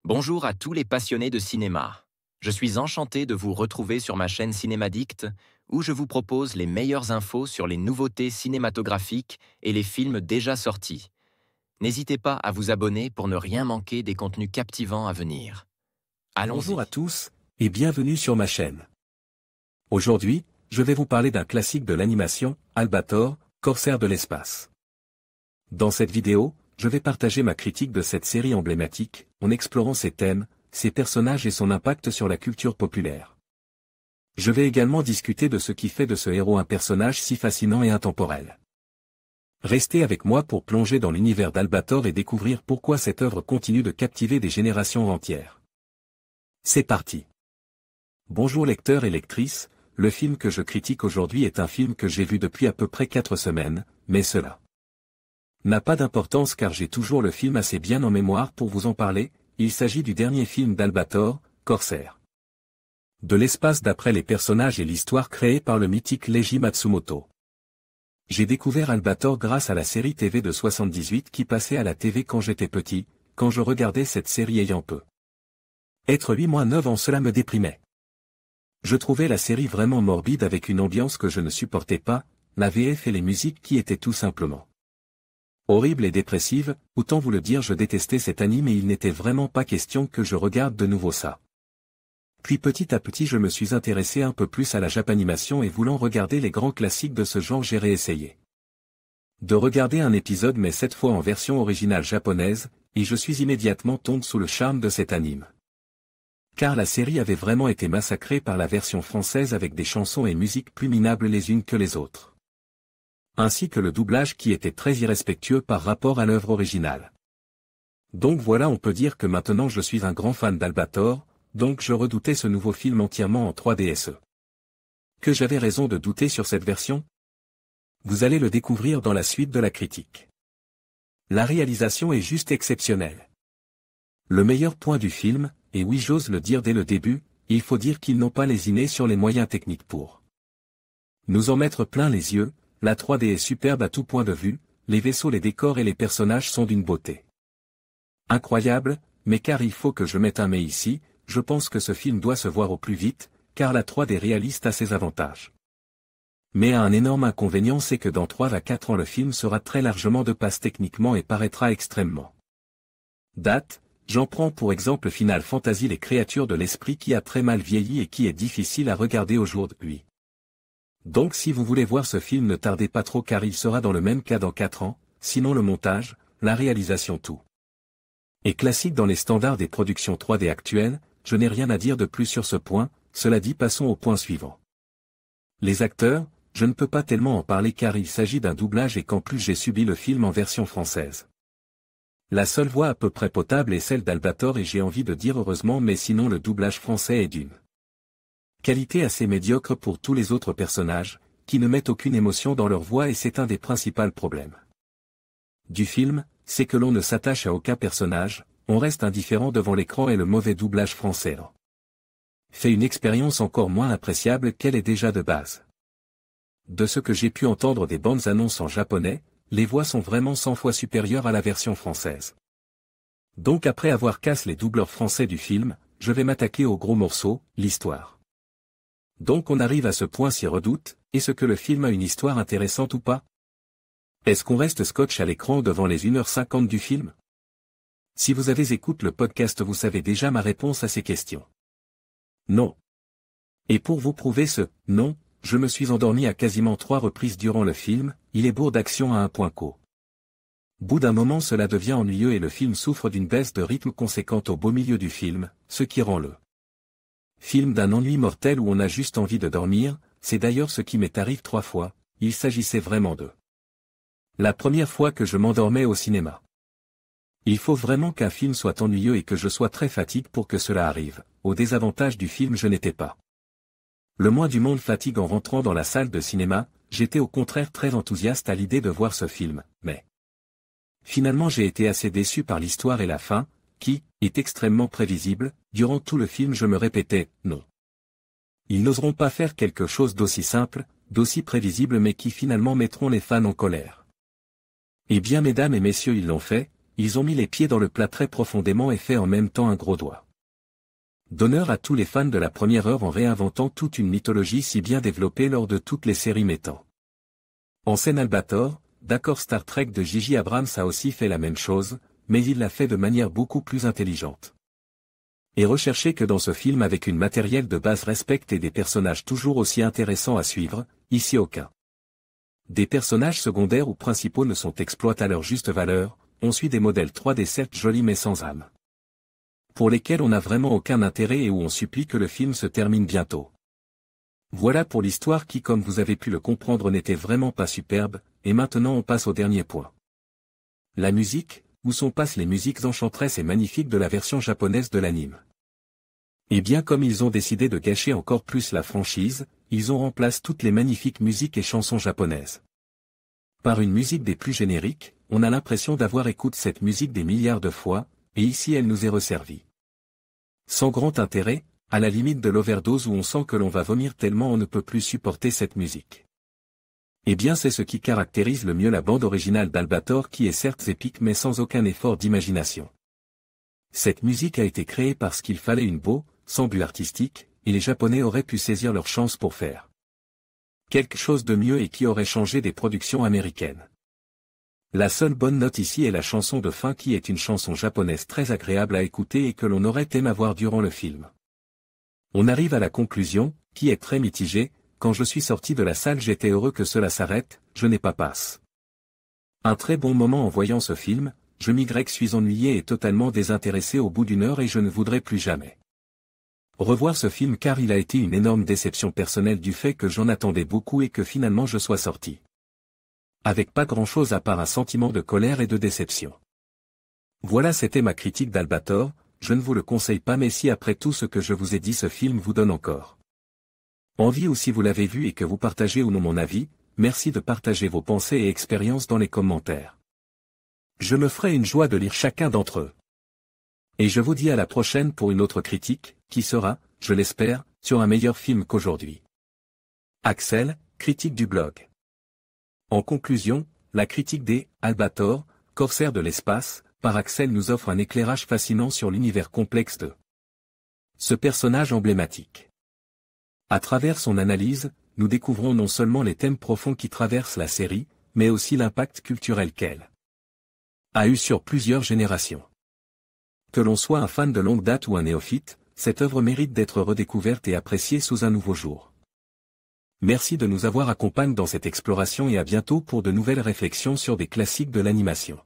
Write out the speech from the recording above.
Bonjour à tous les passionnés de cinéma. Je suis enchanté de vous retrouver sur ma chaîne Cinémadicte, où je vous propose les meilleures infos sur les nouveautés cinématographiques et les films déjà sortis. N'hésitez pas à vous abonner pour ne rien manquer des contenus captivants à venir. Bonjour à Allons-y. tous, et bienvenue sur ma chaîne. Aujourd'hui, je vais vous parler d'un classique de l'animation, Albator, Corsaire de l'espace. Dans cette vidéo, je vais partager ma critique de cette série emblématique, en explorant ses thèmes, ses personnages et son impact sur la culture populaire. Je vais également discuter de ce qui fait de ce héros un personnage si fascinant et intemporel. Restez avec moi pour plonger dans l'univers d'Albator et découvrir pourquoi cette œuvre continue de captiver des générations entières. C'est parti. Bonjour lecteurs et lectrices, le film que je critique aujourd'hui est un film que j'ai vu depuis à peu près 4 semaines, mais cela n'a pas d'importance car j'ai toujours le film assez bien en mémoire pour vous en parler. Il s'agit du dernier film d'Albator, Corsaire de l'espace d'après les personnages et l'histoire créée par le mythique Leiji Matsumoto. J'ai découvert Albator grâce à la série TV de 78 qui passait à la TV quand j'étais petit, quand je regardais cette série ayant peu. Être 8 mois 9 ans cela me déprimait. Je trouvais la série vraiment morbide avec une ambiance que je ne supportais pas, la VF et les musiques qui étaient tout simplement horribles et dépressives, autant vous le dire je détestais cet anime et il n'était vraiment pas question que je regarde de nouveau ça. Puis petit à petit je me suis intéressé un peu plus à la japanimation et voulant regarder les grands classiques de ce genre j'ai réessayé de regarder un épisode mais cette fois en version originale japonaise, et je suis immédiatement tombé sous le charme de cet anime. Car la série avait vraiment été massacrée par la version française avec des chansons et musiques plus minables les unes que les autres. Ainsi que le doublage qui était très irrespectueux par rapport à l'œuvre originale. Donc voilà on peut dire que maintenant je suis un grand fan d'Albator, donc je redoutais ce nouveau film entièrement en 3DSE. Que j'avais raison de douter sur cette version? Vous allez le découvrir dans la suite de la critique. La réalisation est juste exceptionnelle. Le meilleur point du film, et oui j'ose le dire dès le début, il faut dire qu'ils n'ont pas lésiné sur les moyens techniques pour nous en mettre plein les yeux. La 3D est superbe à tout point de vue, les vaisseaux, les décors et les personnages sont d'une beauté incroyable, mais car il faut que je mette un mais ici, je pense que ce film doit se voir au plus vite, car la 3D réaliste a ses avantages. Mais a un énorme inconvénient c'est que dans 3 à 4 ans le film sera très largement de passe techniquement et paraîtra extrêmement date. J'en prends pour exemple Final Fantasy les créatures de l'esprit qui a très mal vieilli et qui est difficile à regarder aujourd'hui. Donc si vous voulez voir ce film ne tardez pas trop car il sera dans le même cas dans 4 ans, sinon le montage, la réalisation tout est classique dans les standards des productions 3D actuelles, je n'ai rien à dire de plus sur ce point, cela dit passons au point suivant. Les acteurs, je ne peux pas tellement en parler car il s'agit d'un doublage et qu'en plus j'ai subi le film en version française. La seule voix à peu près potable est celle d'Albator et j'ai envie de dire heureusement mais sinon le doublage français est d'une qualité assez médiocre pour tous les autres personnages, qui ne mettent aucune émotion dans leur voix et c'est un des principaux problèmes du film, c'est que l'on ne s'attache à aucun personnage, on reste indifférent devant l'écran et le mauvais doublage français fait une expérience encore moins appréciable qu'elle est déjà de base. De ce que j'ai pu entendre des bandes annonces en japonais, les voix sont vraiment 100 fois supérieures à la version française. Donc après avoir cassé les doubleurs français du film, je vais m'attaquer au gros morceau, l'histoire. Donc on arrive à ce point si redoute, est-ce que le film a une histoire intéressante ou pas? Est-ce qu'on reste scotch à l'écran devant les 1h50 du film? Si vous avez écouté le podcast vous savez déjà ma réponse à ces questions. Non. Et pour vous prouver ce « non », je me suis endormi à quasiment 3 reprises durant le film, il est bourre d'action à un point qu'au bout d'un moment cela devient ennuyeux et le film souffre d'une baisse de rythme conséquente au beau milieu du film, ce qui rend le film d'un ennui mortel où on a juste envie de dormir, c'est d'ailleurs ce qui m'est arrivé 3 fois, il s'agissait vraiment de la première fois que je m'endormais au cinéma. Il faut vraiment qu'un film soit ennuyeux et que je sois très fatigué pour que cela arrive, au désavantage du film je n'étais pas le moins du monde fatigue en rentrant dans la salle de cinéma, j'étais au contraire très enthousiaste à l'idée de voir ce film, mais finalement j'ai été assez déçu par l'histoire et la fin, qui est extrêmement prévisible, durant tout le film je me répétais, non. Ils n'oseront pas faire quelque chose d'aussi simple, d'aussi prévisible mais qui finalement mettront les fans en colère. Eh bien mesdames et messieurs ils l'ont fait, ils ont mis les pieds dans le plat très profondément et fait en même temps un gros doigt d'honneur à tous les fans de la première heure en réinventant toute une mythologie si bien développée lors de toutes les séries mettant en scène Albator. D'accord, Star Trek de J.J. Abrams a aussi fait la même chose, mais il l'a fait de manière beaucoup plus intelligente. Et recherché que dans ce film avec une matériel de base respecte et des personnages toujours aussi intéressants à suivre, ici aucun. Des personnages secondaires ou principaux ne sont exploités à leur juste valeur, on suit des modèles 3D certes jolis mais sans âme. Pour lesquels on n'a vraiment aucun intérêt et où on supplie que le film se termine bientôt. Voilà pour l'histoire qui, comme vous avez pu le comprendre, n'était vraiment pas superbe, et maintenant on passe au dernier point. La musique, où sont passées les musiques enchanteresses et magnifiques de la version japonaise de l'anime. Et bien comme ils ont décidé de gâcher encore plus la franchise, ils ont remplacé toutes les magnifiques musiques et chansons japonaises par une musique des plus génériques. On a l'impression d'avoir écouté cette musique des milliards de fois, et ici elle nous est resservie. Sans grand intérêt, à la limite de l'overdose où on sent que l'on va vomir tellement on ne peut plus supporter cette musique. Eh bien c'est ce qui caractérise le mieux la bande originale d'Albator qui est certes épique mais sans aucun effort d'imagination. Cette musique a été créée parce qu'il fallait une beau, sans but artistique, et les Japonais auraient pu saisir leur chance pour faire quelque chose de mieux et qui aurait changé des productions américaines. La seule bonne note ici est la chanson de fin qui est une chanson japonaise très agréable à écouter et que l'on aurait aimé voir durant le film. On arrive à la conclusion, qui est très mitigée. Quand je suis sorti de la salle j'étais heureux que cela s'arrête, je n'ai pas passe un très bon moment en voyant ce film, je suis ennuyé et totalement désintéressé au bout d'une heure et je ne voudrais plus jamais revoir ce film car il a été une énorme déception personnelle du fait que j'en attendais beaucoup et que finalement je sois sorti avec pas grand chose à part un sentiment de colère et de déception. Voilà, c'était ma critique d'Albator. Je ne vous le conseille pas mais si après tout ce que je vous ai dit ce film vous donne encore envie ou si vous l'avez vu et que vous partagez ou non mon avis, merci de partager vos pensées et expériences dans les commentaires. Je me ferai une joie de lire chacun d'entre eux. Et je vous dis à la prochaine pour une autre critique, qui sera, je l'espère, sur un meilleur film qu'aujourd'hui. Axel, critique du blog. En conclusion, la critique des Albator, corsaire de l'espace, par Axel nous offre un éclairage fascinant sur l'univers complexe de ce personnage emblématique. À travers son analyse, nous découvrons non seulement les thèmes profonds qui traversent la série, mais aussi l'impact culturel qu'elle a eu sur plusieurs générations. Que l'on soit un fan de longue date ou un néophyte, cette œuvre mérite d'être redécouverte et appréciée sous un nouveau jour. Merci de nous avoir accompagnés dans cette exploration et à bientôt pour de nouvelles réflexions sur des classiques de l'animation.